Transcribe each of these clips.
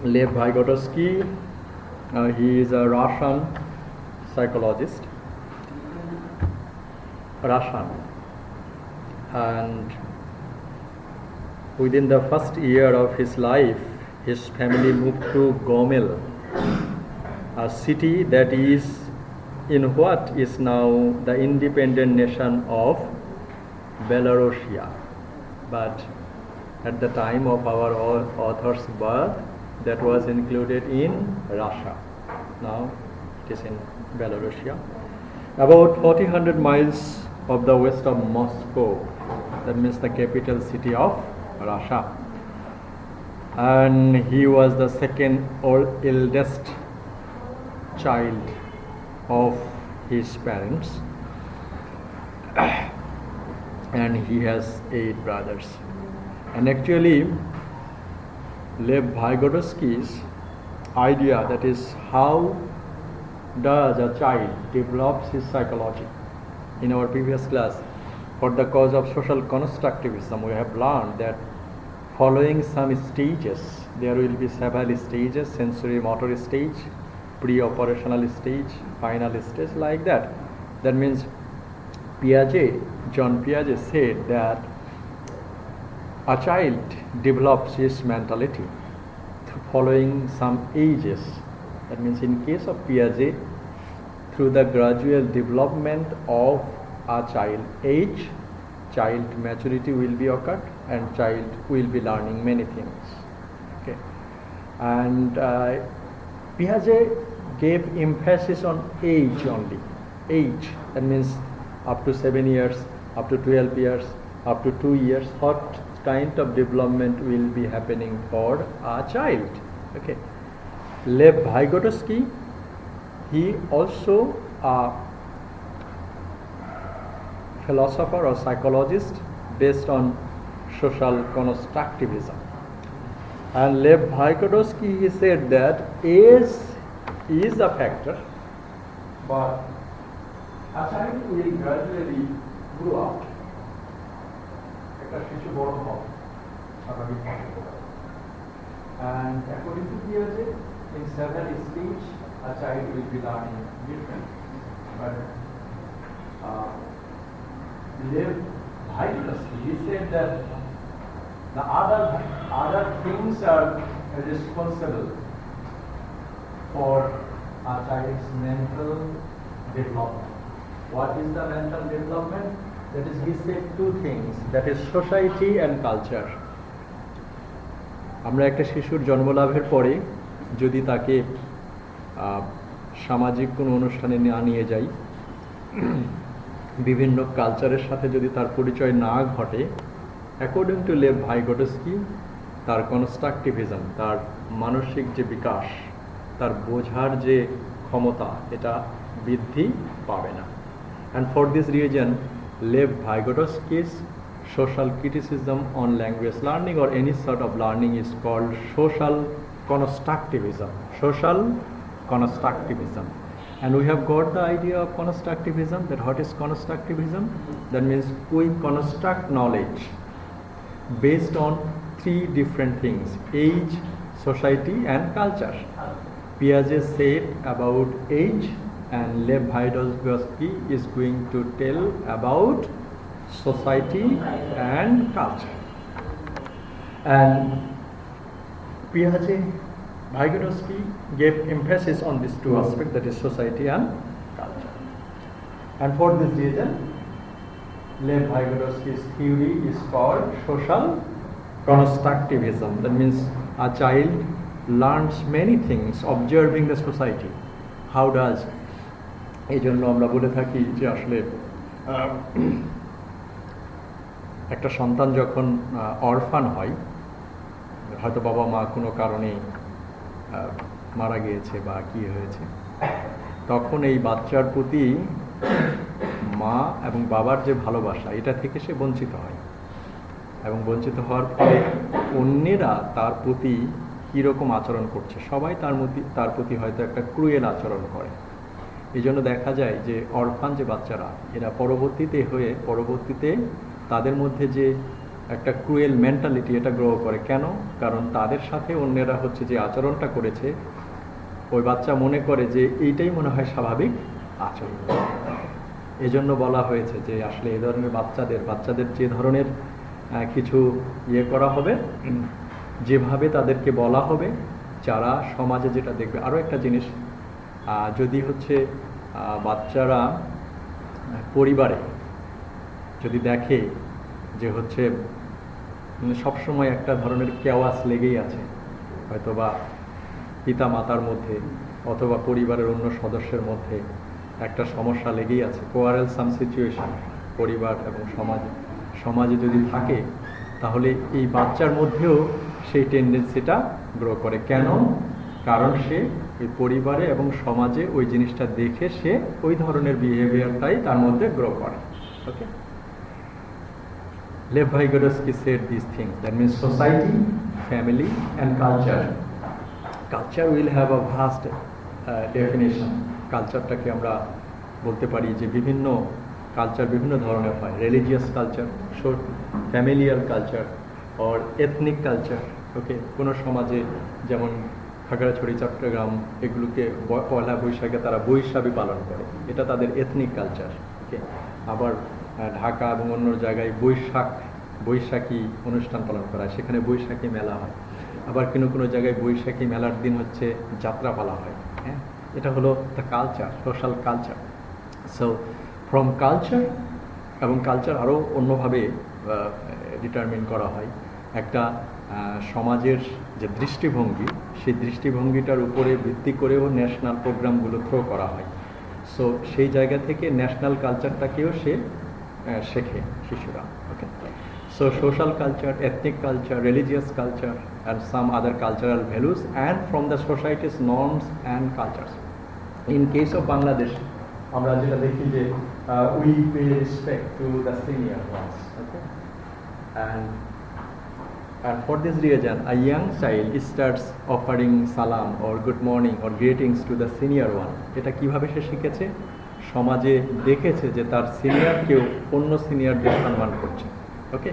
Lev Vygotsky. He is a Russian psychologist. Russian. And within the first year of his life, his family moved to Gomel, a city that is in what is now the independent nation of Belarusia. But at the time of our author's birth, that was included in Russia. Now it is in Belarusia. About 1,400 miles of the west of Moscow, that means the capital city of Russia. And he was the second or eldest child of his parents, and he has 8 brothers. And actually, Lev Vygotsky's idea, that is how does a child develops his psychology. In our previous class, for the cause of social constructivism, we have learned that following some stages, there will be several stages: sensory motor stage, pre-operational stage, final stage, like that. That means John Piaget said that a child develops his mentality following some ages. That means in case of Piaget, through the gradual development of a child age, child maturity will be occurred and child will be learning many things. Okay. And Piaget gave emphasis on age only. Age, that means up to 7 years, up to 12 years, up to 2 years, what kind of development will be happening for a child. Okay. Lev Vygotsky, he also a philosopher or psychologist based on social constructivism. And Lev Vygotsky, he said that age is a factor, but a child will gradually grow up. And according to Piaget, in several stages, a child will be learning different. But Lev Vygotsky, he said that the other things are responsible for a child's mental development. What is the mental development? That is, he said 2 things, that is society and culture. আমরা একটা শিশুর জন্মলাভের পরে যদি তাকে সামাজিক কোনো অনুষ্ঠানে না নিয়ে যাই, বিভিন্ন কালচারের সাথে যদি তার পরিচয় না ঘটে, অ্যাকর্ডিং টু লেভ ভাইগটস্কি, তার কনস্ট্রাকটিভিজম, তার মানসিক যে বিকাশ, তার বোঝার যে ক্ষমতা, এটা বৃদ্ধি পাবে না। And for this reason, Lev Vygotsky's social criticism on language learning or any sort of learning is called social constructivism. Social constructivism. And we have got the idea of constructivism, that what is constructivism? That means we construct knowledge based on 3 different things: age, society and culture. Piaget said about age, and Lev Vygotsky is going to tell about society and culture. And Piaget, Vygotsky gave emphasis on these 2 aspects, that is society and culture. And for this reason, Lev Vygotsky's theory is called social constructivism. That means a child learns many things observing the society. How does? এই জন্য আমরা বলে থাকি যে আসলে একটা সন্তান যখন অরফান হয়, হয়তো বাবা মা কোনো কারণে মারা গিয়েছে বা কি হয়েছে, তখন এই বাচ্চার প্রতি মা এবং বাবার যে ভালোবাসা, এটা থেকে সে বঞ্চিত হয়, এবং বঞ্চিত হওয়ার ফলে অন্যেরা তার প্রতি কীরকম আচরণ করছে, সবাই তার প্রতি হয়তো একটা ক্রুয়েল আচরণ করে। এই জন্য দেখা যায় যে অরফান যে বাচ্চারা, এরা পরবর্তীতে তাদের মধ্যে যে একটা ক্রুয়েল মেন্টালিটি এটা গ্রো করে। কেন? কারণ তাদের সাথে অন্যেরা হচ্ছে যে আচরণটা করেছে, ওই বাচ্চা মনে করে যে এইটাই মনে হয় স্বাভাবিক আচরণ। এজন্য বলা হয়েছে যে আসলে এই ধরনের বাচ্চাদের যে ধরনের কিছু ইয়ে করা হবে, যেভাবে তাদেরকে বলা হবে, যারা সমাজে যেটা দেখবে। আরও একটা জিনিস, যদি হচ্ছে বাচ্চারা পরিবারে যদি দেখে যে হচ্ছে সবসময় একটা ধরনের কেওয়াস লেগেই আছে, হয়তোবা পিতা মাতার মধ্যে অথবা পরিবারের অন্য সদস্যের মধ্যে একটা সমস্যা লেগেই আছে, কোয়ারেল সাম সিচুয়েশন পরিবার এবং সমাজে যদি থাকে, তাহলে এই বাচ্চার মধ্যেও সেই টেন্ডেন্সিটা গ্রো করে। কেন? কারণ সে ওই পরিবারে এবং সমাজে ওই জিনিসটা দেখে সে ওই ধরনের বিহেভিয়ারটাই তার মধ্যে গ্রো করে। ওকে, Lev Vygotsky said these things. That means society, family, and culture. Culture will have a vast definition. কালচারটাকে আমরা বলতে পারি যে বিভিন্ন কালচার বিভিন্ন ধরনের হয়। Religious culture, familiar culture, or ethnic culture. Okay, কোনো সমাজে যেমন খাগড়াছড়ি, চট্টগ্রাম, এগুলোকে পয়লা বৈশাখে তারা বৈশাখী পালন করে, এটা তাদের এথনিক কালচার। ওকে, আবার ঢাকা এবং অন্য জায়গায় বৈশাখী অনুষ্ঠান পালন করা হয়, সেখানে বৈশাখী মেলা হয়। আবার কোনো জায়গায় বৈশাখী মেলার দিন হচ্ছে যাত্রা পালা হয়। হ্যাঁ, এটা হলো the culture, social culture. So from culture, এবং কালচার আরও অন্যভাবে ডিটারমিন করা হয়। একটা সমাজের যে দৃষ্টিভঙ্গি, সেই দৃষ্টিভঙ্গিটার উপরে ভিত্তি করেও ন্যাশনাল প্রোগ্রামগুলো থ্রো করা হয়। সো সেই জায়গা থেকে ন্যাশনাল কালচারটাকেও সে শেখে শিশুরা। ওকে, so social culture, ethnic culture, religious culture, and some other cultural values, and from the society's norms and cultures. In case of Bangladesh, আমরা যেটা দেখি যে we pay respect to the senior ones. Okay, and for this reason a young child starts offering salam or good morning or greetings to the senior one. এটা কিভাবে সে শিখেছে? সমাজে দেখেছে যে তার সিনিয়র কেউ অন্য সিনিয়রদের সম্মান করছে। ওকে,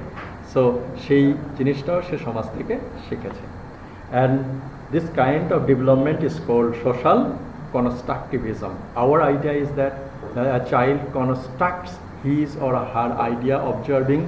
সো সেই জিনিসটাও সে সমাজ থেকে শিখেছে। And this kind of development is called social constructivism. Our idea is that a child constructs his or her idea observing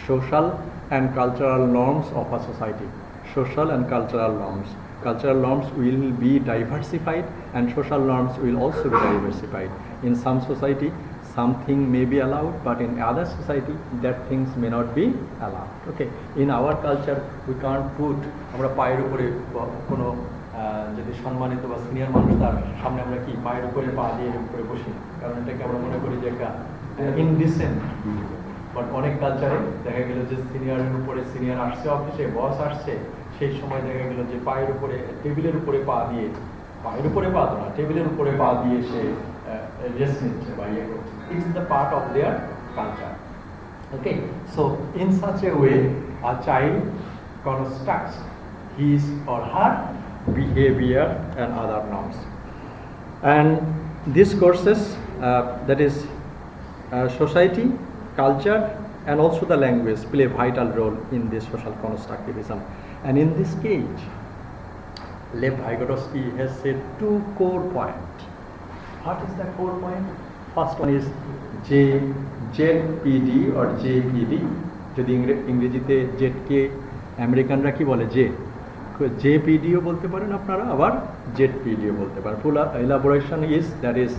social and cultural norms of a society. Social and cultural norms. Cultural norms will be diversified and social norms will also be diversified. In some society, something may be allowed, but in other society, that things may not be allowed. Okay, in our culture, we can't put আমরা পায়ের উপরে কোনো যদি সম্মানিত বা senior মানুষ তার সামনে আমরা কি পায়ের উপরে পা দিয়ে উপরে বসি, কারণ এটাকে আমরা মনে করি যে একটা ইনডিসেন্ট। বাট অনেক কালচারে দেখা গেল যে সিনিয়রের উপরে সিনিয়র আসছে অফিসে, বস আসছে, সেই সময় দেখা গেল যে পায়ের উপরে টেবিলের উপরে পা দিয়ে, পায়ের উপরে পা তো না, টেবিলের উপরে পা দিয়ে সে রেস্ট নিচ্ছে বা ইয়ে করছে। It's the part of their culture. Okay, so in such a way a child constructs his or her behavior and other norms. And these courses, that is society, culture, and also the language play a vital role in this social constructivism. And in this case, Lev Vygotsky has said two core points. What is the core point? First one is ZPD or JPD. যদি ইংরেজিতে জেডকে আমেরিকানরা কি বলে, জেপিডিও বলতে পারেন আপনারা, আবার জেডপিডিও বলতে পারেন। Full elaboration is that is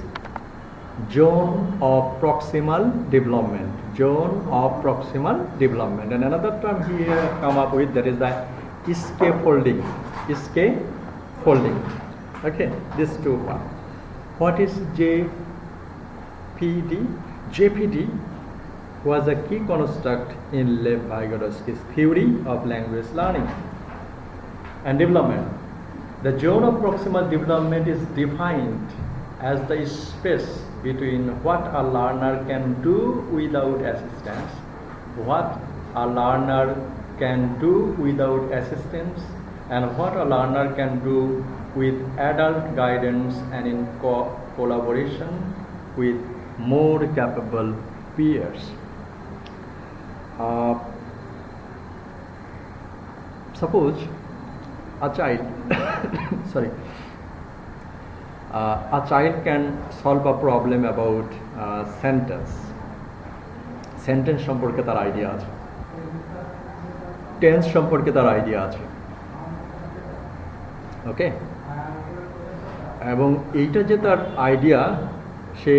zone of proximal development. Zone of proximal development. And another term here come up with, that is the scaffolding. Scaffolding. Okay, these two one. What is JPD? JPD was a key construct in Lev Vygotsky's theory of language learning and development. The zone of proximal development is defined as the space between what a learner can do without assistance, what a learner can do without assistance, and what a learner can do with adult guidance and in collaboration with more capable peers. suppose a child sorry a child can solve a problem about sentence সম্পর্কে তার idea আছে, tense সম্পর্কে তার idea আছে, ওকে, এবং এইটা যে তার আইডিয়া, সে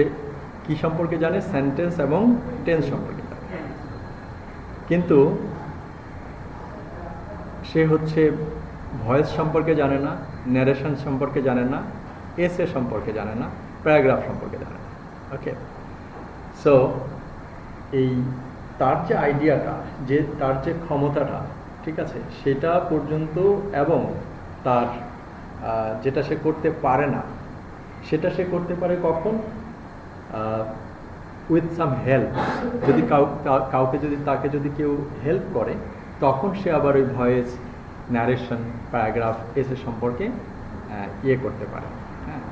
কি সম্পর্কে জানে, সেন্টেন্স এবং টেন্স সম্পর্কে জানে, কিন্তু সে হচ্ছে ভয়েস সম্পর্কে জানে না, ন্যারেশন সম্পর্কে জানে না, এসে সম্পর্কে জানে না, প্যারাগ্রাফ সম্পর্কে জানে না, ওকে। সো এই তার যে আইডিয়াটা, যে তার যে ক্ষমতাটা, ঠিক আছে, সেটা পর্যন্ত, এবং তার যেটা সে করতে পারে না সেটা সে করতে পারে কখন, উইথ সাম হেল্প, যদি কাউকে যদি তাকে যদি কেউ হেল্প করে, তখন সে আবার ওই ভয়েস, ন্যারেশন, প্যারাগ্রাফ, এসে সম্পর্কে ইয়ে করতে পারে, হ্যাঁ,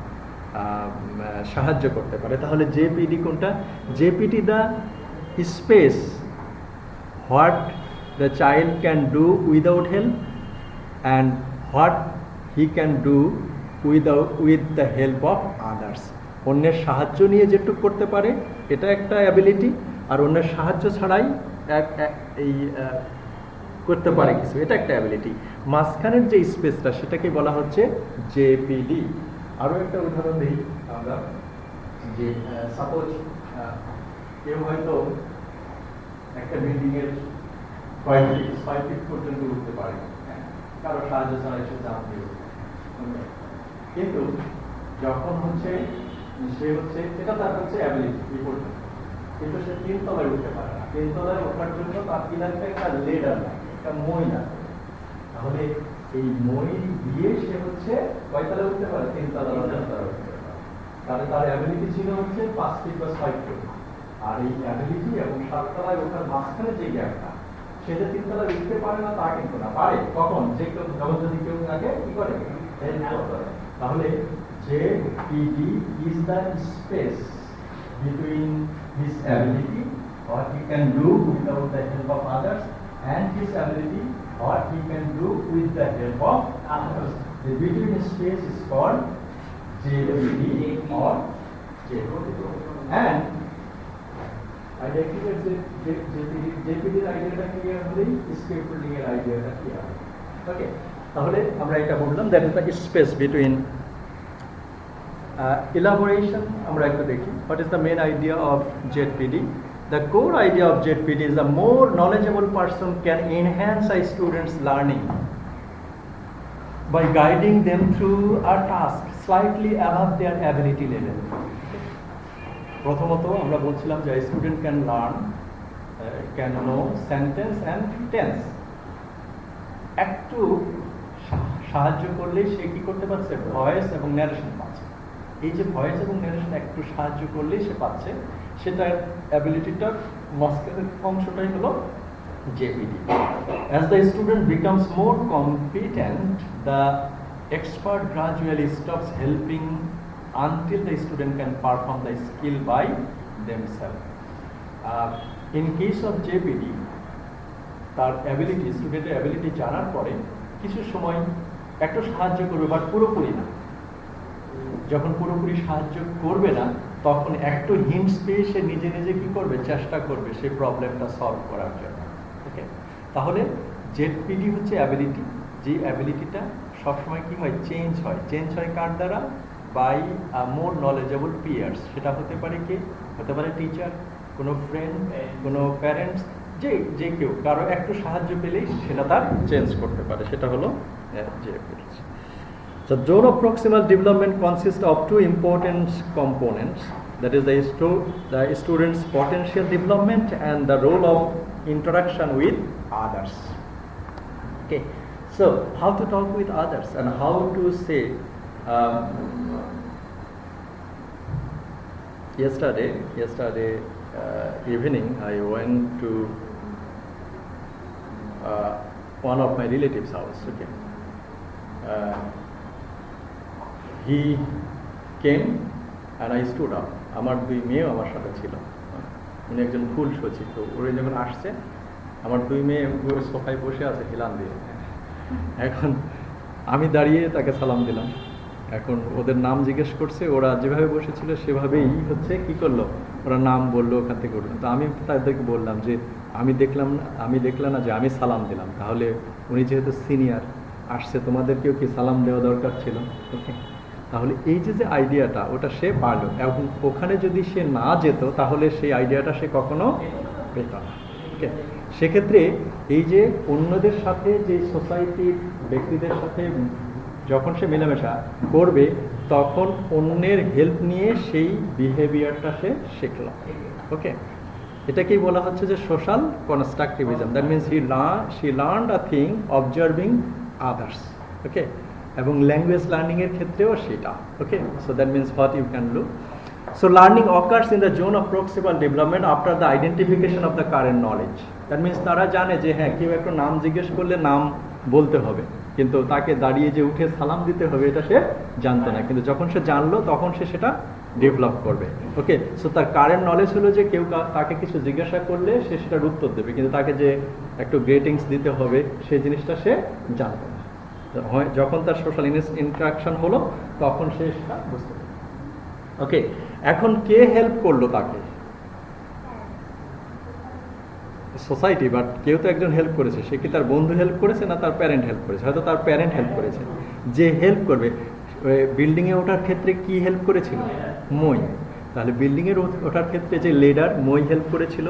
সাহায্য করতে পারে। তাহলে জেপিডি কোনটা? ZPD the space what the child can do without help and what he can do with the help of others. অন্যের সাহায্য নিয়ে যেটুক করতে পারে এটা একটা অ্যাবিলিটি, আর অন্যের সাহায্য ছাড়াই এই করতে পারে কিছু, এটা একটা অ্যাবিলিটি। মাঝখানের যে স্পেসটা সেটাকে বলা হচ্ছে জেপিডি। আরও একটা উদাহরণ দিই আমরা, যে সাপোজ কেউ হয়তো একটা বিল্ডিংয়ের 5 ফিট পর্যন্ত উঠতে পারে, কারো সাহায্য ছাড়া এসে চাপ দিয়ে, কিন্তু যখন হচ্ছে সে হচ্ছে, এটা তার হচ্ছে অ্যাবিলিটি এই পর্যন্ত, কিন্তু সে 3 তলায় উঠতে পারে না। 3 তলায় ওঠার জন্য তার কি লাগবে? একটা লেডার লাগবে, একটা মই লাগবে। তাহলে এই মই দিয়ে সে হচ্ছে কয় তলায় উঠতে পারে? 3 তলায় উঠতে পারে। তাহলে তার অ্যাবিলিটি ছিল হচ্ছে 5 ফিট বা 6 ফিট। আর এই অ্যাবিলিটি এবং 7 তলায় ওঠার মাঝখানে যে গ্যাপটা, সেটা 3 তলায় উঠতে পারে না তা কিন্তু না, পারে কখন? যে কেউ যখন যদি কেউ তাকে কি করে, হেল্প করে। তাহলে JPD is the space between his ability, what he can do without the help of others, and his ability, what he can do with the help of others. The between space is called JPD or JPD. And I declared that JPD আইডিয়াটা clear হলেই স্কেপফোল্ডিং এর আইডিয়াটা clear হবে। ওকে, তাহলে আমরা এটা বললাম, that is the space between. Elaboration আমরা একটু দেখি, what is the main idea of JPD? The core idea of JPD is a more knowledgeable person can enhance a student's learning by guiding them through a task slightly above their ability level. প্রথমত আমরা বলছিলাম যে student can learn, can know sentence and tense. একটু সাহায্য করলে সে কি করতে পারছে? ভয়েস এবং ন্যারেশন পাচ্ছে। এই যে ভয়েস এবং ন্যারেশন একটু সাহায্য করলেই সে পাচ্ছে, সেটার অ্যাবিলিটিটার মাঝখানের অংশটাই হলো JPD. As the student becomes more competent, the expert gradually stops helping until the student can perform the skill by themselves. In case of JPD, তার অ্যাবিলিটি, স্টুডেন্টের অ্যাবিলিটি জানার পরে কিছু সময় একটু সাহায্য করবে, বাট পুরোপুরি না। যখন পুরোপুরি সাহায্য করবে না, তখন একটু হিন্টস পেয়ে সে নিজে নিজে কি করবে? চেষ্টা করবে সেই প্রবলেমটা সলভ করার জন্য। ওকে, তাহলে JPD হচ্ছে অ্যাবিলিটি, যে অ্যাবিলিটিটা সবসময় কি হয়? চেঞ্জ হয়। চেঞ্জ হয় কার দ্বারা? By more knowledgeable peers. সেটা হতে পারে কে? হতে পারে টিচার, কোনো ফ্রেন্ড, কোনো প্যারেন্টস, যে কেউ কারো একটু সাহায্য পেলেই সেটা তার চেঞ্জ করতে পারে। সেটা হলো JPD। So zone of proximal development consists of 2 important components, that is the student's potential development and the role of interaction with others. Okay, so how to talk with others and how to say, yesterday evening I went to one of my relatives' house. Okay, he came and I stood up. আমার 2 মেয়ে আমার সাথে ছিল, উনি একজন ফুল সচিব। তো ওরা যখন আসছে, আমার 2 মেয়ে সোফায় বসে আছে হেলান দিয়ে, এখন আমি দাঁড়িয়ে তাকে সালাম দিলাম, এখন ওদের নাম জিজ্ঞেস করছে, ওরা যেভাবে বসেছিল সেভাবেই হচ্ছে কি করলো, ওরা নাম বললো, ওখান থেকে উঠলো। তো আমি তাদেরকে বললাম যে আমি দেখলাম না যে আমি সালাম দিলাম, তাহলে উনি যেহেতু সিনিয়র আসছে, তোমাদেরকেও কি সালাম দেওয়া দরকার ছিল? ওকে, তাহলে এই যে আইডিয়াটা ওটা সে পারলো, এবং ওখানে যদি সে না যেত তাহলে সেই আইডিয়াটা সে কখনো পেত না। ওকে, সেক্ষেত্রে এই যে অন্যদের সাথে যে সোসাইটির ব্যক্তিদের সাথে যখন সে মেলামেশা করবে তখন অন্যের হেল্প নিয়ে সেই বিহেভিয়ারটা সে শিখল। ওকে, এটাকেই বলা হচ্ছে যে social constructivism. That means she learned a thing observing others. Okay, এবং ল্যাঙ্গুয়েজ লার্নিংয়ের ক্ষেত্রেও সেটা। Okay, so that means what you can do. So learning occurs in the zone of proximal development after the identification of the current knowledge. That means তারা জানে যে হ্যাঁ কেউ একটা নাম জিজ্ঞেস করলে নাম বলতে হবে, কিন্তু তাকে দাঁড়িয়ে যে উঠে সালাম দিতে হবে এটা সে জানতো না, কিন্তু যখন সে জানলো তখন সে সেটা ডেভেলপ করবে। ওকে, সো তার কারেন্ট নলেজ হলো যে কেউ তাকে কিছু জিজ্ঞাসা করলে সে সেটার উত্তর দেবে, কিন্তু তাকে যে একটু গ্রেটিংস দিতে হবে সেই জিনিসটা সে জানতো না। যখন তার সোশ্যাল ইন্টারাকশন হলো তখন সে সেটা বুঝতে পারবে। ওকে, এখন কে হেল্প করলো তাকে? সোসাইটি, বাট কেউ তো একজন হেল্প করেছে। সে কি তার বন্ধু হেল্প করেছে না তার প্যারেন্ট হেল্প করেছে? হয়তো তার প্যারেন্ট হেল্প করেছে। যে হেল্প করবে, বিল্ডিংয়ে ওঠার ক্ষেত্রে কি হেল্প করেছিল? মই। তাহলে বিল্ডিংয়ের ওঠার ক্ষেত্রে যে লিডার, মই হেল্প করেছিল,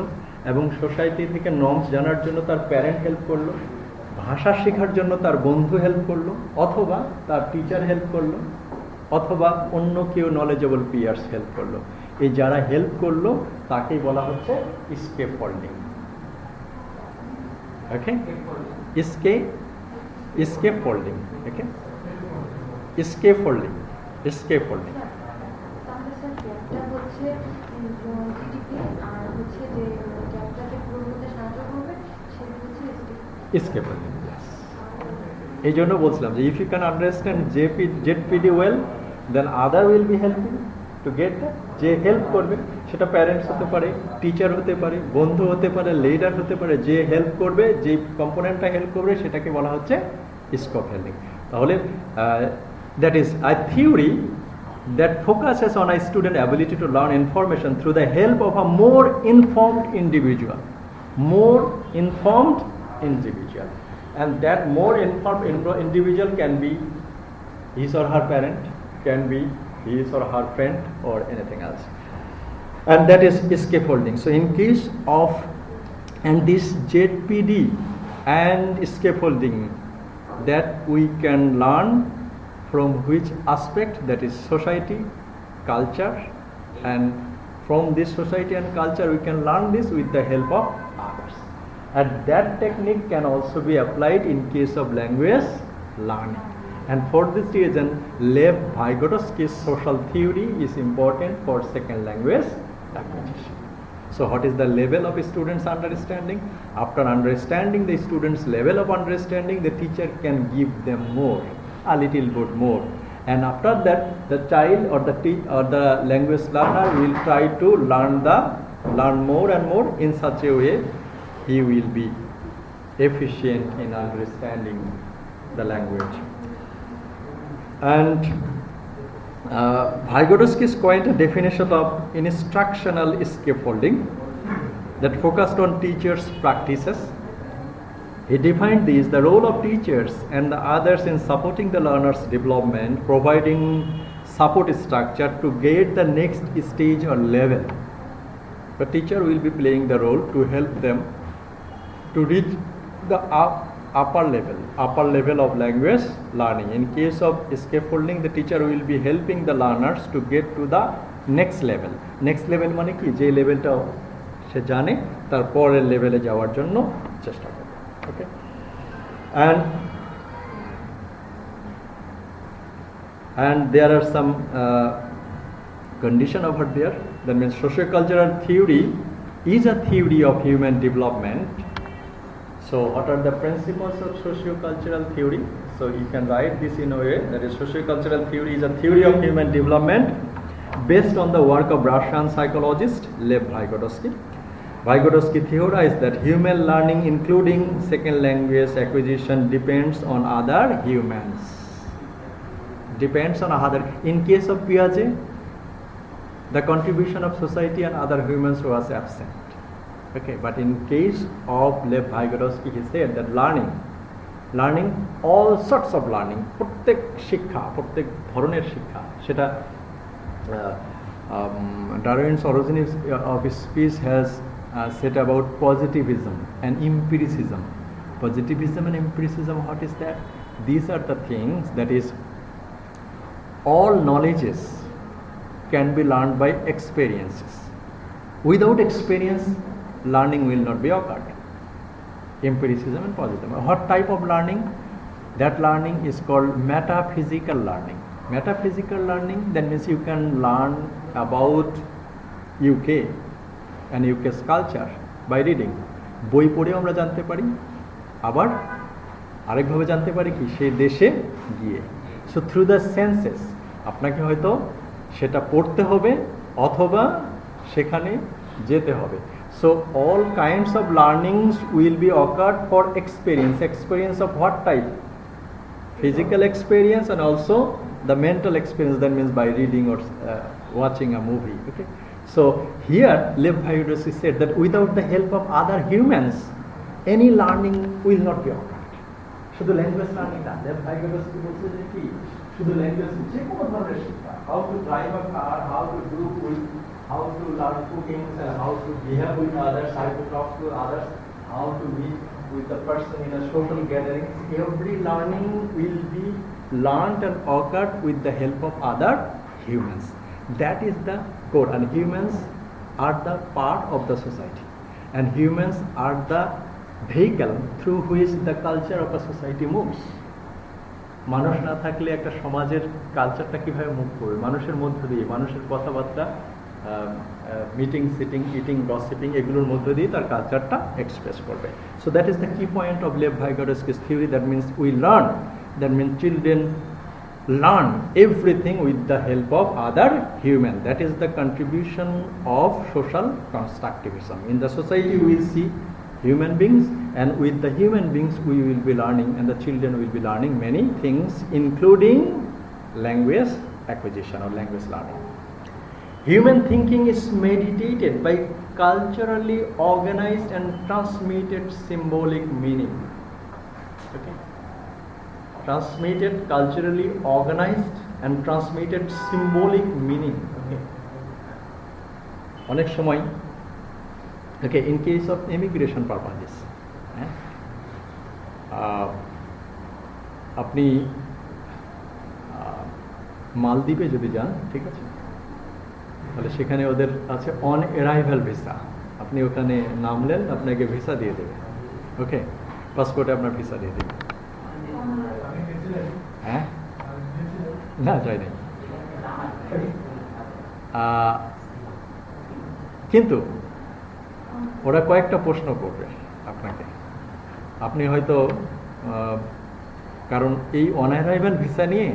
এবং সোসাইটি থেকে নর্মস জানার জন্য তার প্যারেন্ট হেল্প করলো, ভাষা শেখার জন্য তার বন্ধু হেল্প করলো, অথবা তার টিচার হেল্প করলো, অথবা অন্য কেউ নলেজেবল পিয়ার্স হেল্প করলো। এই যারা হেল্প করলো তাকেই বলা হচ্ছে স্কেফোল্ডিং। ওকে, স্কেফোল্ডিং। ওকে, স্কেফোল্ডিং। স্কেফোল্ডিং, এই জন্য বলছিলাম যে if you can understand ZPD well, then other will be helping to get that. যে হেল্প করবে সেটা প্যারেন্টস হতে পারে, টিচার হতে পারে, বন্ধু হতে পারে, লিডার হতে পারে। যে হেল্প করবে, যে কম্পোনেন্টটা হেল্প করবে সেটাকে বলা হচ্ছে স্কেফোল্ডিং। তাহলে that is a theory that focuses on a student ability to learn information through the help of a more informed individual. And that more informed individual can be his or her parent, can be his or her friend, or anything else. And that is scaffolding. So in case of, and this ZPD and scaffolding, that we can learn from which aspect? That is society, culture, and from this society and culture we can learn this with the help of others. And that technique can also be applied in case of language learning. And for this reason, Lev Vygotsky's social theory is important for second language acquisition. So what is the level of students' understanding? After understanding the students' level of understanding, the teacher can give them more, a little bit more. And after that, the child or the language learner will try to learn more and more. In such a way, he will be efficient in understanding the language. And Vygotsky coined a definition of instructional scaffolding that focused on teachers' practices. He defined this, the role of teachers and the others in supporting the learner's development, providing support structure to get the next stage or level. The teacher will be playing the role to help them to reach the upper level of language learning. In case of scaffolding, the teacher will be helping the learners to get to the next level. Next level মানে কি? যে লেভেলটা সে জানে তার পরের লেভেলে যাওয়ার জন্য চেষ্টা করে। Okay, and there are some condition over there. That means sociocultural theory is a theory of human development. So what are the principles of sociocultural theory? So you can write this in a way that is, sociocultural theory is a theory of human development based on the work of Russian psychologist Lev Vygotsky. Vygotsky theorized that human learning, including second language acquisition, depends on other humans. Depends on other. In case of Piaget, the contribution of society and other humans was absent. Okay, but in case of Lev Vygotsky, he said that learning, all sorts of learning, প্রত্যেক শিক্ষা, প্রত্যেক ধরনের শিক্ষা, সেটা Darwin's Origin of Species has said about positivism and empiricism. Positivism and empiricism, what is that? These are the things that is, all knowledges can be learned by experiences. Without experience, learning will not be occurred. Empiricism and positivism. What type of learning? That learning is called metaphysical learning. Metaphysical learning, that means you can learn about UK and UK's culture by reading. বই পড়েও আমরা জানতে পারি, আবার আরেকভাবে জানতে পারি কি, সেই দেশে গিয়ে। সো থ্রু দ্য সেন্সেস, আপনাকে হয়তো সেটা পড়তে হবে অথবা সেখানে যেতে হবে। So all kinds of learnings will be occurred for experience. Experience of what type? Physical experience and also the mental experience, that means by reading or watching a movie. Okay, so here Lev Vygotsky said that without the help of other humans, any learning will not be occurred. শুধু language learning না, Lev Vygotsky বলছে যে কি, শুধু language, যে কোনো ধরনের শিক্ষা, how to drive a car, how to do food, how to learn cooking, how to behave with others, how to talk to others, how to meet with the person in a social gathering. Every learning will be learned and occurred with the help of other humans. That is the core, and humans are the part of the society, and humans are the vehicle through which the culture of a society moves. মানুষ না থাকলে একটা সমাজের কালচারটা কিভাবে move করবে? মানুষের মধ্য দিয়ে, মানুষের কথাবার্তা, মিটিং, সিটিং, ইটিং, গসিপিং, এগুলোর মধ্য দিয়ে তার কালচারটা এক্সপ্রেস করবে। সো দ্যাট ইজ দ্য কি point of Lev Vygotsky's theory. That means we learn, that means children learn everything with the help of other human. That is the contribution of social constructivism. In the society we will see human beings, and with the human beings we will be learning, and the children will be learning many things, including language acquisition or language learning. Human thinking is meditated by culturally organized and transmitted symbolic meaning. Okay? Transmitted, culturally organized and transmitted symbolic meaning. Okay? অনেক সময়, okay, in case of immigration purposes, আপনি মালদ্বীপে যদি যান, ঠিক আছে, তাহলে সেখানে ওদের আছে অন অ্যারাইভাল ভিসা। আপনি ওখানে নামলেন, আপনাকে ভিসা দিয়ে দেবে। ওকে, পাসপোর্টে আপনার ভিসা দিয়ে দেবে। হ্যাঁ, না যাই নাই, কিন্তু ওরা কয়েকটা প্রশ্ন করবে আপনাকে। আপনি হয়তো, কারণ এই অন অ্যারাইভাল ভিসা নিয়ে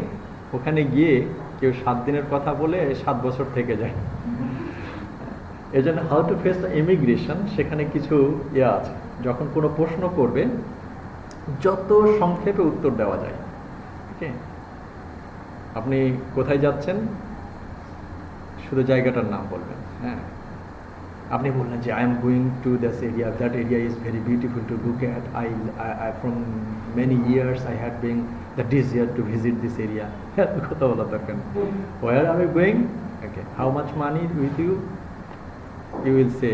ওখানে গিয়ে কেউ 7 দিনের কথা বলে 7 বছর থেকে যায়। এই জন্য how to face the immigration, সেখানে কিছু আছে। যখন কোনো প্রশ্ন করবে, যত সংক্ষেপে উত্তর দেওয়া যায়। ওকে, আপনি কোথায় যাচ্ছেন, শুধু জায়গাটার নাম বলবেন। হ্যাঁ, আপনি বললেন যে I am going to this area, that area is very beautiful to look at, I from many years I had been the desire to visit this area. কথা বলার দরকার নেই। Where are you going? Okay, how much money with you? You will say.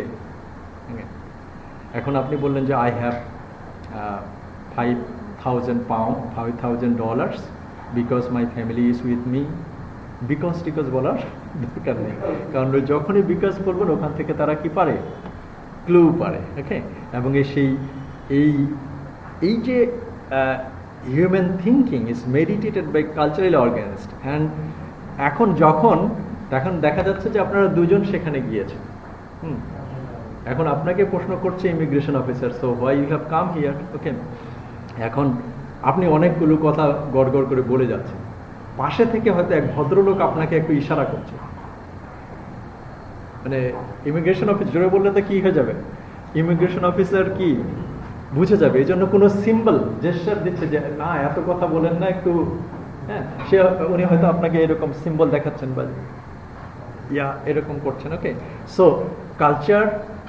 এখন আপনি বললেন যে I have $5,000 because my family is with me. Because বলার দরকার নেই, কারণ যখনই বিকজ বলবেন ওখান থেকে তারা কি পারে, ক্লু পারে। ওকে, এবং এই যে human thinking is mediated by culturally organized, and এখন দেখা যাচ্ছে যে আপনারা দুজন সেখানে গিয়েছেন। এখন আপনাকে প্রশ্ন করছে immigration officer, so why you have come here. Okay, এখন আপনি অনেকগুলো কথা গড়গড় করে বলে যাচ্ছেন, পাশে থেকে হয়তো এক ভদ্রলোক আপনাকে একটু ইশারা করছে। মানে ইমিগ্রেশন অফিস জোরে বললে তো কি হয়ে যাবে, ইমিগ্রেশন অফিসার কি বুঝে যাবে, এই জন্য কোনো সিম্বল জেস্টার দিচ্ছে যে না এত কথা বলেন না একটু, হ্যাঁ সে উনি হয়তো আপনাকে এরকম সিম্বল দেখাচ্ছেন বা এরকম করছেন। ওকে, সো কালচার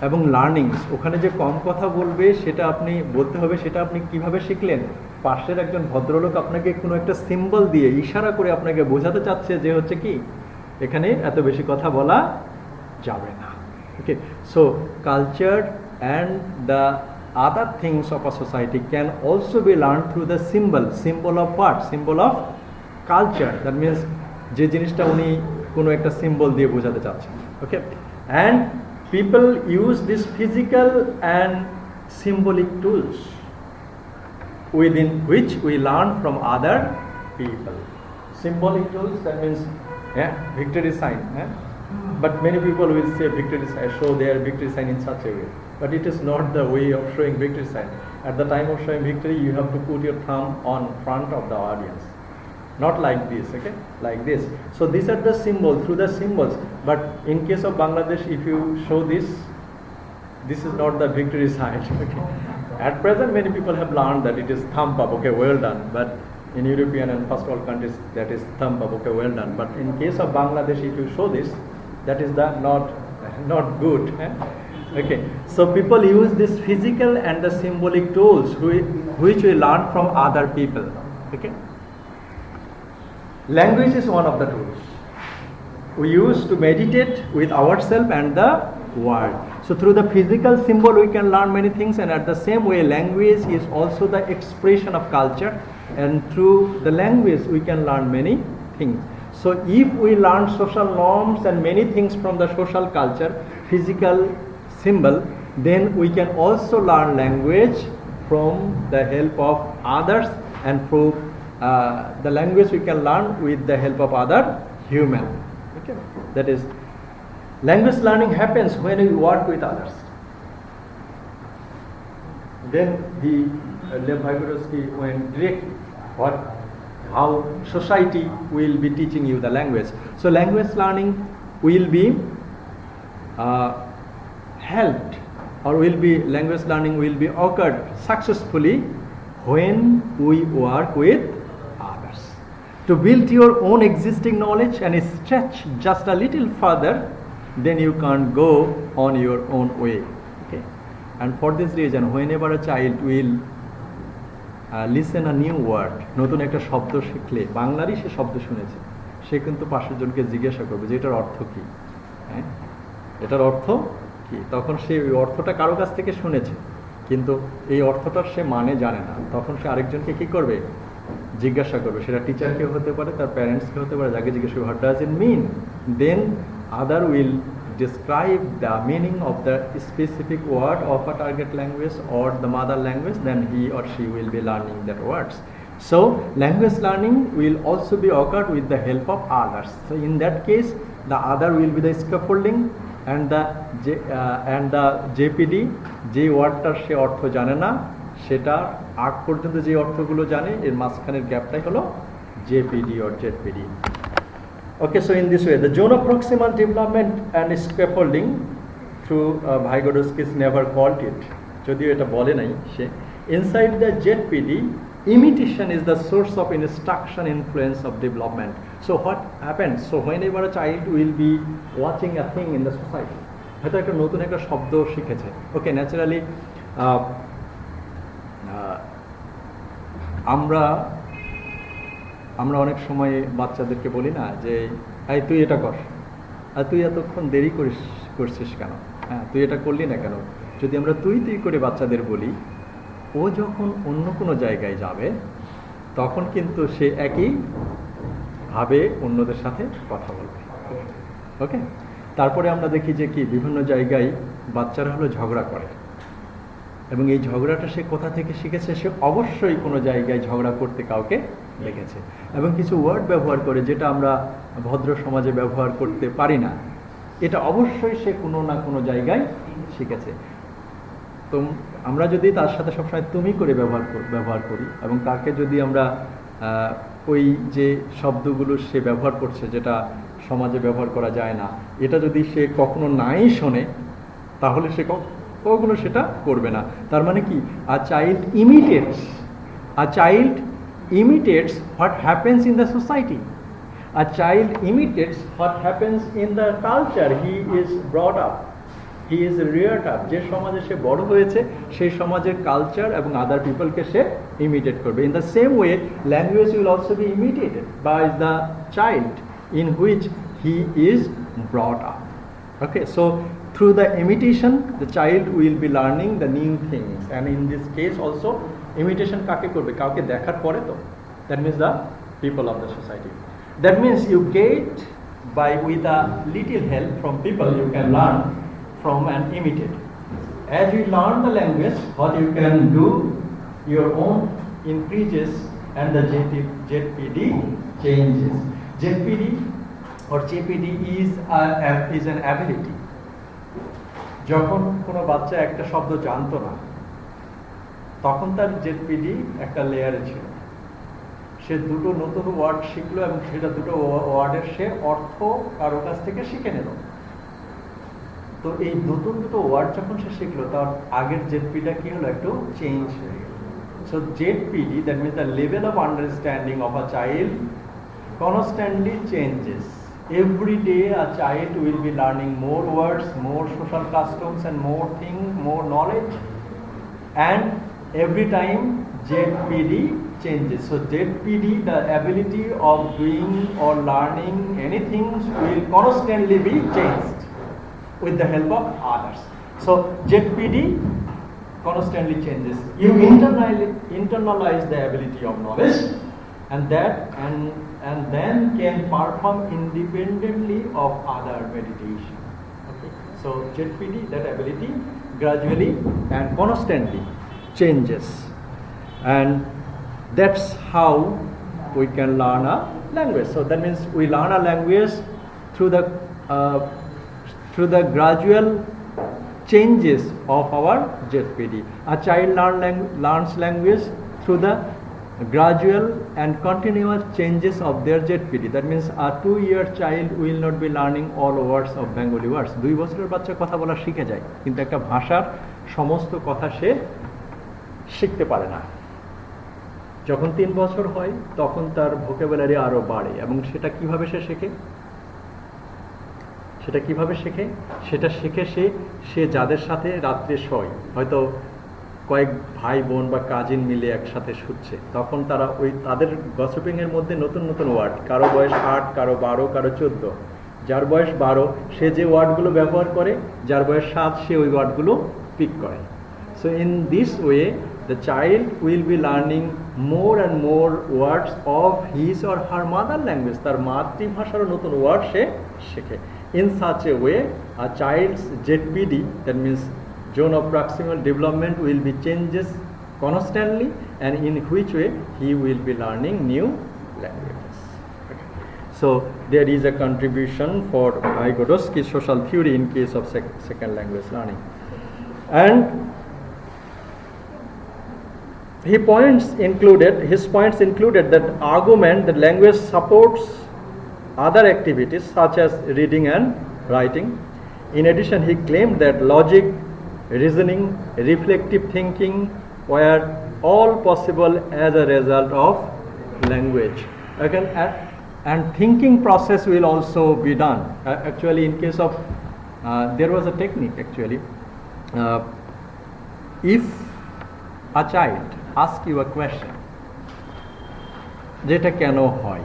এবং লার্নিংস, ওখানে যে কম কথা বলবে সেটা আপনি বলতে হবে, সেটা আপনি কিভাবে শিখলেন? পাশের একজন ভদ্রলোক আপনাকে কোনো একটা সিম্বল দিয়ে ইশারা করে আপনাকে বোঝাতে চাচ্ছে যে হচ্ছে কি এখানে এত বেশি কথা বলা যাবে না। Okay, so culture and the other things of a society can also be learned through the symbol of what? Symbol of culture. That means যে জিনিসটা উনি কোনো একটা সিম্বল দিয়ে বোঝাতে চাচ্ছেন। ওকে, and people use this physical and symbolic tools within which we learn from other people. Symbolic tools, that means victory sign, but many people will say victory sign, show their victory sign in such a way, but it is not the way of showing victory sign. At the time of showing victory, you have to put your thumb on front of the audience, not like this, okay, like this. So these are the symbols, through the symbols. But in case of Bangladesh, if you show this, this is not the victory sign. Okay, at present many people have learned that it is thumb up, okay, well done, but in European and first world countries that is thumb up, okay, well done. But in case of Bangladesh, if you show this, that is the not good. Okay, so people use this physical and the symbolic tools which we learn from other people. Okay, language is one of the tools we use to meditate with ourselves and the world. So through the physical symbol we can learn many things, and at the same way language is also the expression of culture, and through the language we can learn many things. So if we learn social norms and many things from the social culture, physical symbol, then we can also learn language from the help of others, and through the language we can learn with the help of other human. Okay, that is, language learning happens when we work with others. Then Lev Vygotsky went direct how society will be teaching you the language. So language learning will be helped, or language learning will be occurred successfully when we work with others. To build your own existing knowledge and stretch just a little further, then you can't go on your own way. Okay, and for this reason, whenever a child will listen a new word, নতুন একটা শব্দ শিখলে, বাংলারই সে শব্দ শুনেছে, সে কিন্তু পাশের জনকে জিজ্ঞাসা করবে যে এটার অর্থ কি, হ্যাঁ এটার অর্থ কি। তখন সে ওই অর্থটা কারো কাছ থেকে শুনেছে, কিন্তু এই অর্থটার সে মানে জানে না, তখন সে আরেকজনকে কি করবে, জিজ্ঞাসা করবে। সেটা টিচারকেও হতে পারে, তার প্যারেন্টসকে হতে পারে, যাকে জিজ্ঞাসা করবে what does it mean, then other will describe the meaning of the specific word of a target language or the mother language, then he or she will be learning that words. So language learning will also be occurred with the help of others. So in that case, the other will be the scaffolding, and the JPD, যে ওয়ার্ডটার সে অর্থ জানে না, সেটা আগ পর্যন্ত যে অর্থগুলো জানে, এর মাঝখানের গ্যাপটাই হলো JPD or ZPD. Okay, so in this way, the zone of proximal development and scaffolding through Vygotsky never called it. যদিও এটা বলে নাই সে। Inside the ZPD, imitation is the source of instruction influence of development. So what happens? So whenever a child will be watching a thing in the society, হয়তো একটা নতুন একটা শব্দ শিখেছে, ওকে, ন্যাচারালি আমরা অনেক সময় বাচ্চাদেরকে বলি না যে এই তুই এটা কর, আর তুই এতক্ষণ দেরি করছিস কেন, হ্যাঁ তুই এটা করলি না কেন। যদি আমরা তুই করে বাচ্চাদের বলি, ও যখন অন্য কোনো জায়গায় যাবে তখন কিন্তু সে একইভাবে অন্যদের সাথে কথা বলবে। ওকে, তারপরে আমরা দেখি যে কি বিভিন্ন জায়গায় বাচ্চারা হলো ঝগড়া করে, এবং এই ঝগড়াটা সে কোথা থেকে শিখেছে, সে অবশ্যই কোনো জায়গায় ঝগড়া করতে কাউকে দেখেছে, এবং কিছু ওয়ার্ড ব্যবহার করে যেটা আমরা ভদ্র সমাজে ব্যবহার করতে পারি না, এটা অবশ্যই সে কোনো না কোনো জায়গায় শিখেছে। তো আমরা যদি তার সাথে সবসময় তুমি করে ব্যবহার করি, এবং তাকে যদি আমরা ওই যে শব্দগুলো সে ব্যবহার করছে যেটা সমাজে ব্যবহার করা যায় না, এটা যদি সে কখনো নাই শোনে, তাহলে সে ওগুলো সেটা করবে না। তার মানে কি, a child imitates what happens in the society. A child imitates what happens in the culture he is brought up, he is reared up. যে সমাজে সে বড় হয়েছে সেই সমাজের কালচার এবং আদার পিপলকে সে ইমিটেট করবে। In the same way language will also be imitated by the child in which he is brought up. Okay, so through the imitation the child will be learning the new things, and in this case also imitation kake korbe, kauke dekhar pore to, that means the people of the society. That means you get by with a little help from people you can learn from and imitate. As you learn the language, what you can do, your own increases and the ZPD changes. ZPD or JPD is an ability. যখন কোনো বাচ্চা একটা শব্দ জানতো না তখন তার ZPD একটা লেয়ারে ছিল, সে দুটো নতুন ওয়ার্ড শিখলো এবং সেটা দুটো ওয়ার্ডের সে অর্থ কারো কাছ থেকে শিখে নিল। তো এই নতুন দুটো ওয়ার্ড যখন সে শিখলো তার আগের ZPD কি হলো, একটু চেঞ্জ হয়ে গেল। So ZPD, that means the level of understanding of a child constantly changes. Every day a child will be learning more words, more social customs and more things, more knowledge, and every time ZPD changes. So ZPD, the ability of doing or learning anything, will constantly be changed with the help of others. So ZPD constantly changes. You internalize the ability of knowledge, and then can perform independently of other meditation. Okay, so ZPD, that ability gradually and constantly changes, and that's how we can learn a language. So that means we learn a language through the gradual changes of our ZPD. A child learns language through the gradual and continuous changes of their ZPD. That means a 2-year child will not be learning all words of Bengali words. 2 বছরের বাচ্চা কথা বলা শিখে যায়, কিন্তু একটা ভাষার সমস্ত কথা সে শিখতে পারে না। যখন 3 বছর হয় তখন তার ভোকাবুলারি আরো বাড়ে, এবং সেটা কিভাবে সে শেখে, সেটা শিখে সে যাদের সাথে রাত্রে শয়, হয়তো কয়েক ভাই বোন বা কাজিন মিলে একসাথে শুচ্ছে, তখন তারা ওই তাদের গসিপিং এর মধ্যে নতুন নতুন ওয়ার্ড, কারো বয়স 8, কারো 12, কারো 14, যার বয়স 12 সে যে ওয়ার্ডগুলো ব্যবহার করে, যার বয়স 7 সে ওই ওয়ার্ডগুলো পিক করে। So in this way the child will be learning more and more words of his or her mother language. তার মাতৃভাষার নতুন ওয়ার্ড সে শেখে। In such a way, a child's ZPD, that means zone of proximal development, will be changes constantly, and in which way he will be learning new languages. Okay. So there is a contribution for Vygotsky's social theory in case of second language learning, and his points included that argument that language supports other activities such as reading and writing. In addition, he claimed that logic, reasoning, reflective thinking were all possible as a result of language. Again, and thinking process will also be done. Actually, in case of there was a technique actually. If a child asks you a question, jeta keno hoy,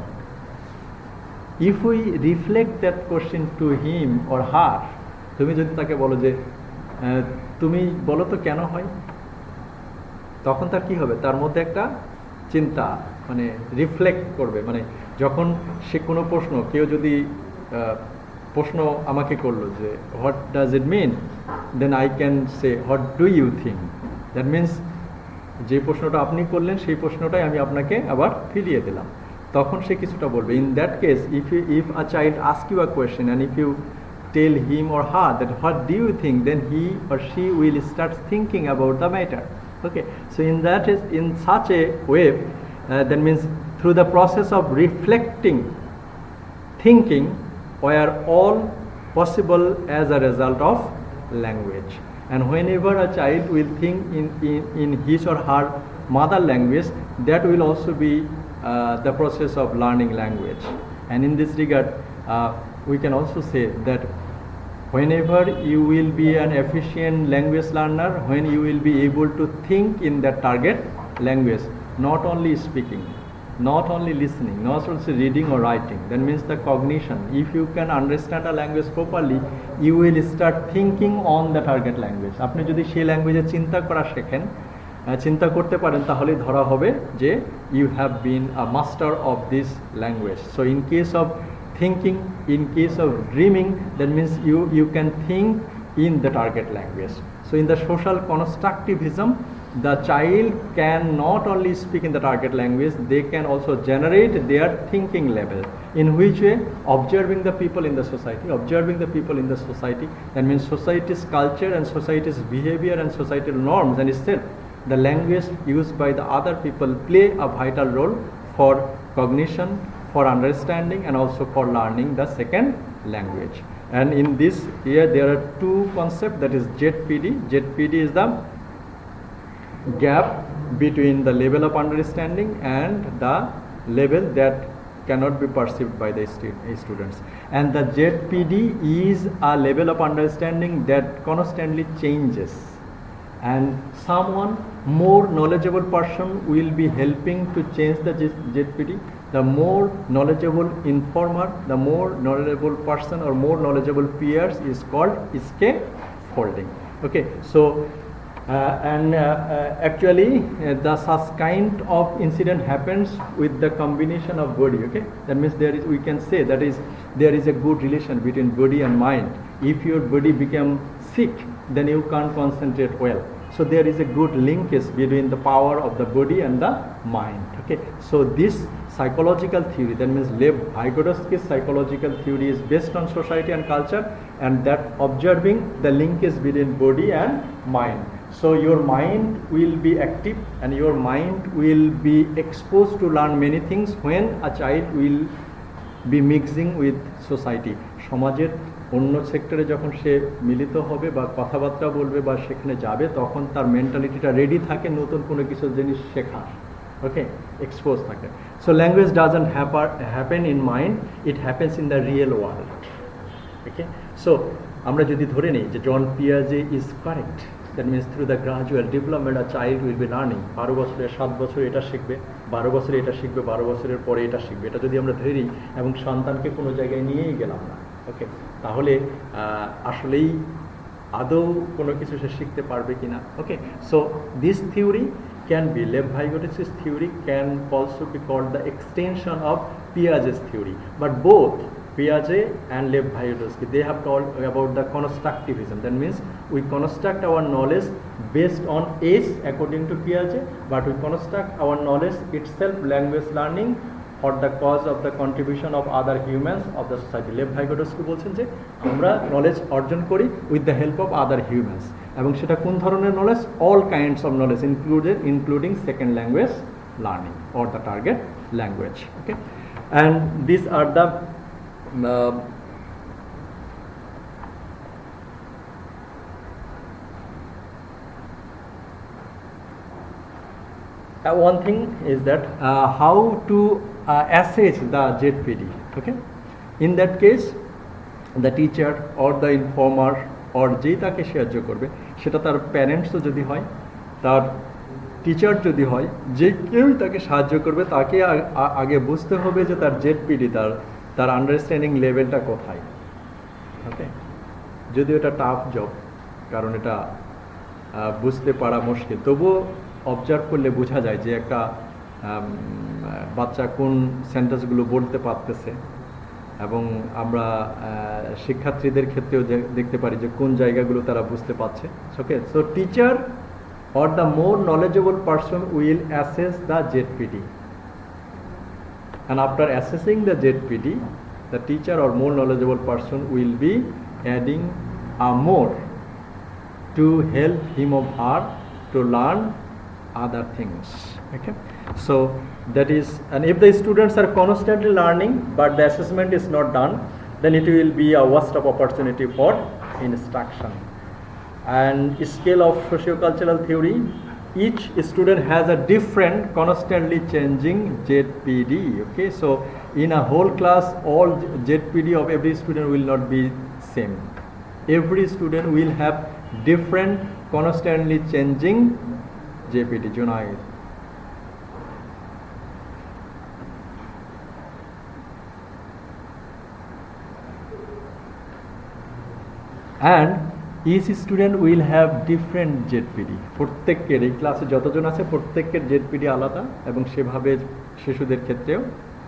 if we reflect that question to him or her, তুমি যদি তাকে বলো যে তুমি বলো তো কেন হয়, তখন তার কি হবে, তার মধ্যে একটা চিন্তা মানে রিফ্লেক্ট করবে। মানে যখন সে কোনো প্রশ্ন, কেউ যদি প্রশ্ন আমাকে করলো যে what does it mean, then I can say what do you think. That means যে প্রশ্নটা আপনি করলেন সেই প্রশ্নটাই আমি আপনাকে আবার ফিরিয়ে দিলাম, তখন সে কিছুটা বলবে। In that case if a child asks you a question and if you tell him or her that what do you think, then he or she will start thinking about the matter. Okay, so in such a way, that means through the process of reflecting, thinking were all possible as a result of language. And whenever a child will think in his or her mother language, that will also be the process of learning language. And in this regard, we can also say that whenever you will be an efficient language learner, when you will be able to think in that target language, not only speaking, not only listening, not also reading or writing, that means the cognition. If you can understand a language properly, you will start thinking on the target language. আপনি যদি সেই ল্যাঙ্গুয়েজে চিন্তা করা শেখেন, চিন্তা করতে পারেন, তাহলে ধরা হবে যে you have been a master of this language. So in case of thinking, in case of dreaming, that means you can think in the target language. So in the social constructivism, the child can not only speak in the target language, they can also generate their thinking level. In which way? Observing the people in the society. Observing the people in the society, that means society's culture and society's behavior and societal norms and itself. The language used by the other people play a vital role for cognition, for understanding, and also for learning the second language. And in this here there are two concepts, that is ZPD. ZPD is the gap between the level of understanding and the level that cannot be perceived by the students. And the ZPD is a level of understanding that constantly changes, and someone more knowledgeable person will be helping to change the ZPD. The more knowledgeable informer, the more knowledgeable person or more knowledgeable peers is called scaffolding. Okay, so actually the such kind of incident happens with the combination of body. Okay, that means we can say that is there is a good relation between body and mind. If your body become sick, then you can't concentrate well. So there is a good linkage between the power of the body and the mind. Okay, so this psychological theory, that means Lev Vygotsky's psychological theory is based on society and culture, and that observing the linkage between body and mind. So your mind will be active and your mind will be exposed to learn many things when a child will be mixing with society. সমাজের অন্য সেক্টরে যখন সে মিলিত হবে বা কথাবার্তা বলবে বা সেখানে যাবে, তখন তার মেন্টালিটিটা রেডি থাকে নতুন কোনো কিছু জিনিস শেখার। ওকে, এক্সপোজ থাকে। So language doesn't happen in mind, it happens in the real world. Okay, so আমরা যদি ধরে নিই যে জন পিয়াজে is correct, that means through the gradual development a child will be learning. 12 বছরে 7 বছরে এটা শিখবে, 12 বছরে এটা শিখবে, 12 বছরের পরে এটা শিখবে। এটা যদি আমরা ধরি এবং সন্তানকে কোনো জায়গায় নিয়েই গেলাম না, ওকে, তাহলে আসলেই আদৌ কোনো কিছু সে শিখতে পারবে কিনা। Okay, so this theory can be, Lev Vygotsky's theory can also be called the extension of Piaget's theory. But both Piaget and Lev Vygotsky, they have talked about the constructivism. That means we construct our knowledge based on age according to Piaget, but we construct our knowledge itself, language learning, for the cause of the contribution of other humans of the society. Lev Vygotsky বলছেন যে আমরা knowledge অর্জন করি with the help of other humans, এবং সেটা কোন ধরনের knowledge? All kinds of knowledge including second language learning or the target language. Okay, and this are the one thing is that how to assess the ZPD. Okay, in that case the teacher or the informer or যেই তাকে সাহায্য করবে, সেটা তার প্যারেন্টসও যদি হয়, তার teacher যদি হয়, যে কেউই তাকে সাহায্য করবে, তাকে আগে বুঝতে হবে যে তার জেডপিডি, তার আন্ডারস্ট্যান্ডিং লেভেলটা কোথায়। ওকে, যদিও এটা টাফ জব, কারণ এটা বুঝতে পারা মুশকিল, তবুও অবজার্ভ করলে বোঝা যায় যে একটা বাচ্চা কোন সেন্টেন্সগুলো বলতে পারতেছে, এবং আমরা শিক্ষার্থীদের ক্ষেত্রেও দেখতে পারি যে কোন জায়গাগুলো তারা বুঝতে পারছে। Okay, so teacher or the more knowledgeable person will assess the ZPD, and after assessing the ZPD, the teacher or more knowledgeable person will be adding a more to help him or her to learn other things. Okay, so that is, and if the students are constantly learning but the assessment is not done, then it will be a waste of opportunity for instruction. and scale of socio-cultural theory. Each student has a different constantly changing ZPD. Okay, so in a whole class all ZPD of every student will not be same. Every student will have different constantly changing JPD. Junaid. And each student will have different ZPD. প্রত্যেকের এই ক্লাসে যতজন আছে প্রত্যেকের ZPD আলাদা এবং সেভাবে শিশুদের ক্ষেত্রেও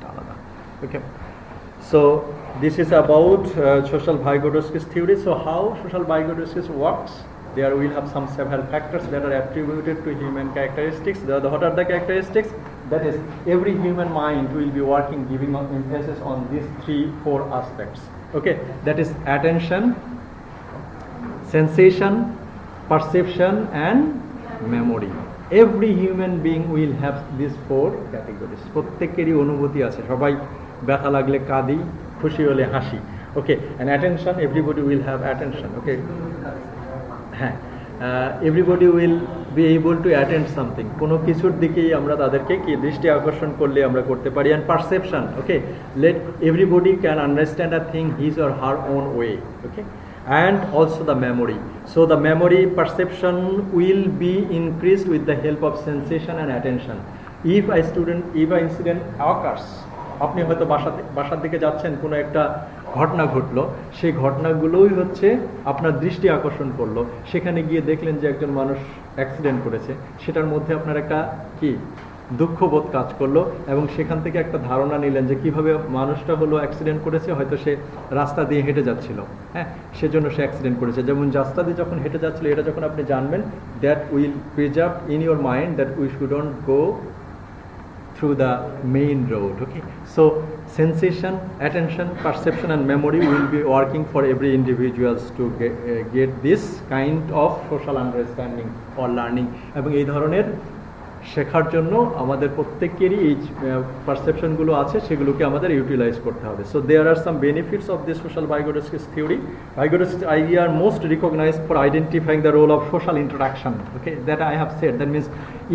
আলাদা। Okay, so this is about social Vygotsky's theory. So how social Vygotsky works? There will have some several factors that are attributed to human characteristics. What are the characteristics? That is, every human mind will be working, giving emphasis on these 3-4 aspects. Okay, that is attention, sensation, perception and memory. Every human being will have these 4 categories. প্রত্যেকেরই অনুভূতি আছে, সবাই ব্যথা লাগলে কাঁদি, খুশি হলে হাসি। Okay, and attention, everybody will have attention. Okay, হ্যাঁ, everybody will be able to attend something. কোনো কিছুর দিকেই আমরা তাদেরকে কি দৃষ্টি আকর্ষণ করলে আমরা করতে পারি। And perception, okay, let everybody can understand a thing his or her own way. Okay, and also the memory. So the memory perception will be increased with the help of sensation and attention. If an incident occurs, আপনি হয়তো বাসার দিকে যাচ্ছেন, কোনো একটা ঘটনা ঘটলো, সেই ঘটনাগুলোই হচ্ছে আপনার দৃষ্টি আকর্ষণ করলো, সেখানে গিয়ে দেখলেন যে একজন মানুষ অ্যাক্সিডেন্ট করেছে, সেটার মধ্যে আপনার একটা কি দুঃখবোধ কাজ করলো এবং সেখান থেকে একটা ধারণা নিলেন যে কিভাবে মানুষটা হলো অ্যাক্সিডেন্ট করেছে, হয়তো সে রাস্তা দিয়ে হেঁটে যাচ্ছিল, হ্যাঁ, সেজন্য সে অ্যাক্সিডেন্ট করেছে। যেমন রাস্তা দিয়ে যখন হেঁটে যাচ্ছিল, এটা যখন আপনি জানবেন, that will preserve in your mind that we shouldn't go through the main road. Okay, so sensation, attention, perception and memory will be working for every individuals to get this kind of social understanding or learning. এবং এই ধরনের শেখার জন্য আমাদের প্রত্যেকেরই এই পারসেপশনগুলো আছে, সেগুলোকে আমাদের ইউটিলাইজ করতে হবে। So there are some benefits of this social Vygotsky's theory. Vygotsky's idea are most recognized for identifying the role of social interaction. Okay, that I have said. That means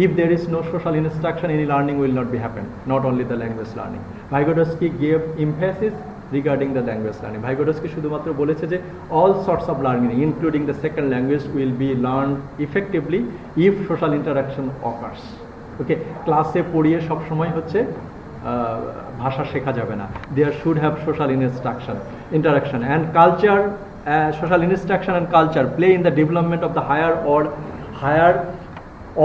if there is no social instruction, any learning will not be happen. Not only the language learning. Vygotsky gave emphasis regarding the language learning. Vygotsky শুধুমাত্র বলেছে যে all sorts of learning including the second language will be learned effectively if social interaction occurs. Okay, ক্লাসে পড়িয়ে সব সময় হচ্ছে ভাষা শেখা যাবে না। There should have social interaction and culture. Social instruction and culture play in the development of the higher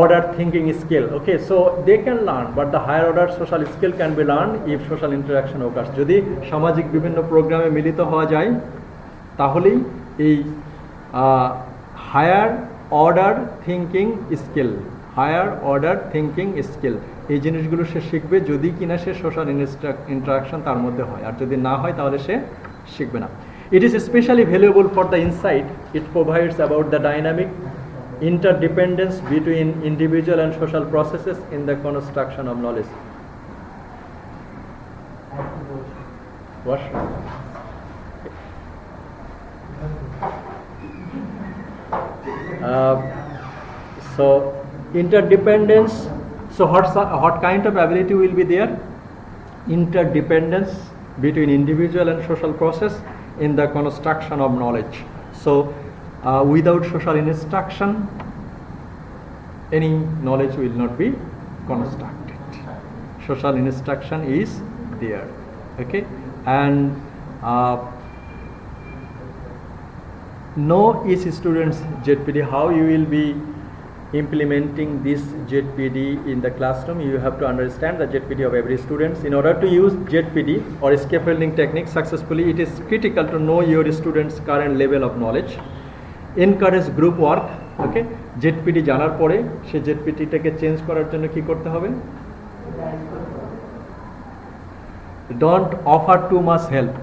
order thinking skill. Okay, so they can learn, but the higher order social skill can be learned if social interaction occurs. যদি সামাজিক বিভিন্ন প্রোগ্রামে মিলিত হওয়া যায়, তাহলেই এই higher order thinking skill এই জিনিসগুলো সে শিখবে যদি কিনা সে সোশ্যাল ইন্টারাকশন তার মধ্যে হয়, আর যদি না হয় তাহলে সে শিখবে না। It is especially valuable for the insight it provides about the dynamic interdependence between individual and social processes in the construction of knowledge. What? So interdependence. So what kind of ability will be there? Interdependence between individual and social process in the construction of knowledge. So without social instruction, any knowledge will not be constructed. Social instruction is there. Okay, and know each student's ZPD. How you will be implementing this ZPD in the classroom? You have to understand the ZPD of every student. In order to use ZPD or scaffolding technique successfully, it is critical to know your students' current level of knowledge. Encourage group work. Okay, ZPD জানার পরে সে ZPDটাকে change করার জন্য কি করতে হবে? Don't offer too much help.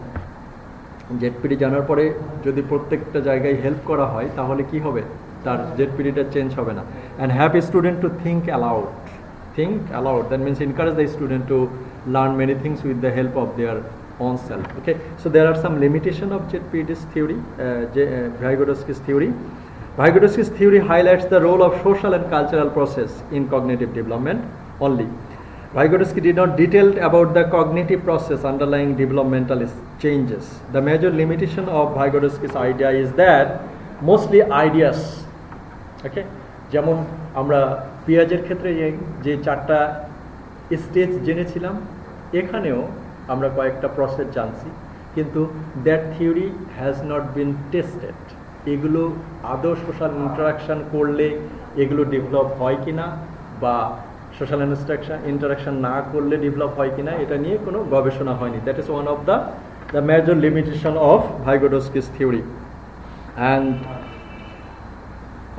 ZPD জানার পরে যদি প্রত্যেকটা জায়গায় হেল্প করা হয় তাহলে কি হবে? তার ZPDটা চেঞ্জ হবে না। And have a student to think aloud. That means encourage the student to learn many things with the help of their own self. Okay, so there are some limitation of ZPD's theory, Vygotsky's theory. Vygotsky's theory highlights the role of social and cultural process in cognitive development only. Vygotsky did not detail about the cognitive process underlying developmental changes. The major limitation of Vygotsky's idea is that mostly ideas. Okay? যেমন আমরা পিয়াজের ক্ষেত্রে যে চারটা stage জেনেছিলাম, এখানেও আমরা কয়েকটা process জানছি, কিন্তু that theory has not been tested. এগুলো আদৌ সোশ্যাল ইন্টারাকশান করলে এগুলো ডেভেলপ হয় কিনা, বা সোশ্যাল ইন্টারাকশান না করলে ডেভেলপ হয় কিনা, এটা নিয়ে কোনো গবেষণা হয়নি। That is one of the major limitation of Vygotsky's theory,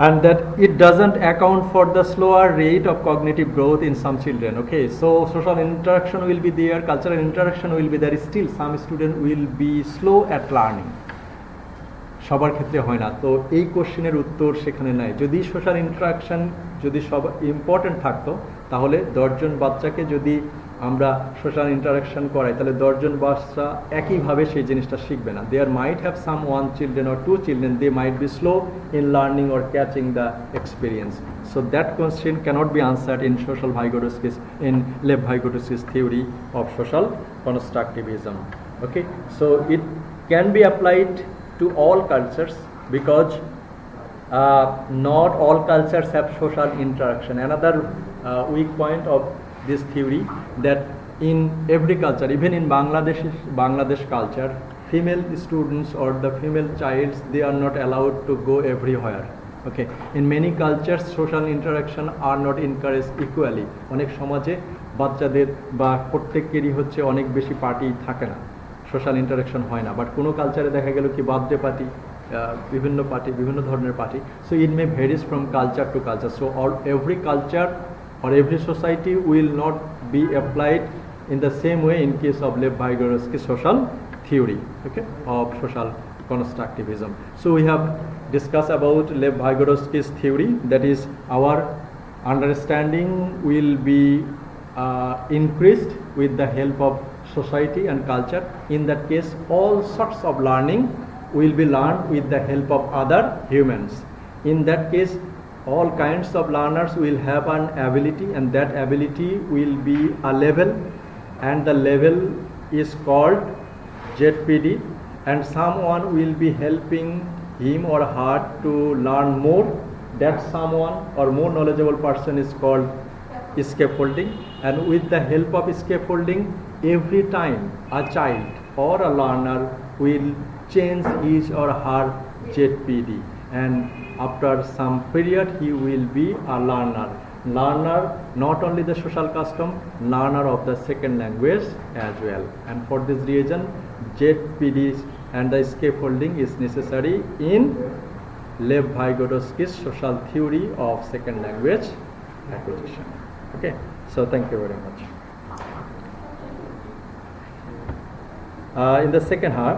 and that it doesn't account for the slower rate of cognitive growth in some children. Okay, so social interaction will be there, cultural interaction will be there, still some student will be slow at learning. সবার ক্ষেত্রে হয় না। তো এই কোশ্চেনের উত্তর সেখানে নাই। যদি সোশ্যাল ইন্টারাকশন যদি সব ইম্পর্টেন্ট থাকতো, তাহলে 10 জন বাচ্চাকে যদি আমরা সোশ্যাল ইন্টারাকশন করাই, তাহলে 10 জন বাচ্চা একইভাবে সেই জিনিসটা শিখবে না। There might have some 1 children or 2 children, they might be slow in learning or catching the experience. So that question cannot be answered in Lev Vygotsky's theory of social constructivism. Okay, so it can be applied to all cultures, because not all cultures have social interaction. Another weak point of this theory, that in every culture, even in Bangladesh culture, female students or the female childs, they are not allowed to go everywhere. Okay, in many cultures social interaction are not encouraged equally. অনেক সমাজে বাচ্চাদের বা প্রত্যেকেরই হচ্ছে অনেক বেশি party থাকে না, সোশ্যাল ইন্টারাকশন হয় না। বাট কোনো কালচারে দেখা গেল কি বার্থডে পার্টি, বিভিন্ন ধরনের party. So it May varies from culture two culture. So every culture or every society will not be applied in the same way in case of Lev Vygotsky's social theory, okay, of social constructivism. So we have discussed about Lev Vygotsky's theory, that is our understanding will be increased with the help of society and culture. In that case, all sorts of learning will be learned with the help of other humans. In that case, all kinds of learners will have an ability, and that ability will be a level, and the level is called ZPD, and someone will be helping him or her to learn more. That someone or more knowledgeable person is called scaffolding, and with the help of scaffolding, every time a child or a learner will change his or her ZPD, and after some period he will be a learner, not only the social custom, learner of the second language as well. And for this reason, ZPDs and the scaffolding is necessary in Lev Vygotsky's social theory of second language acquisition. Okay, so thank you very much. In the second half,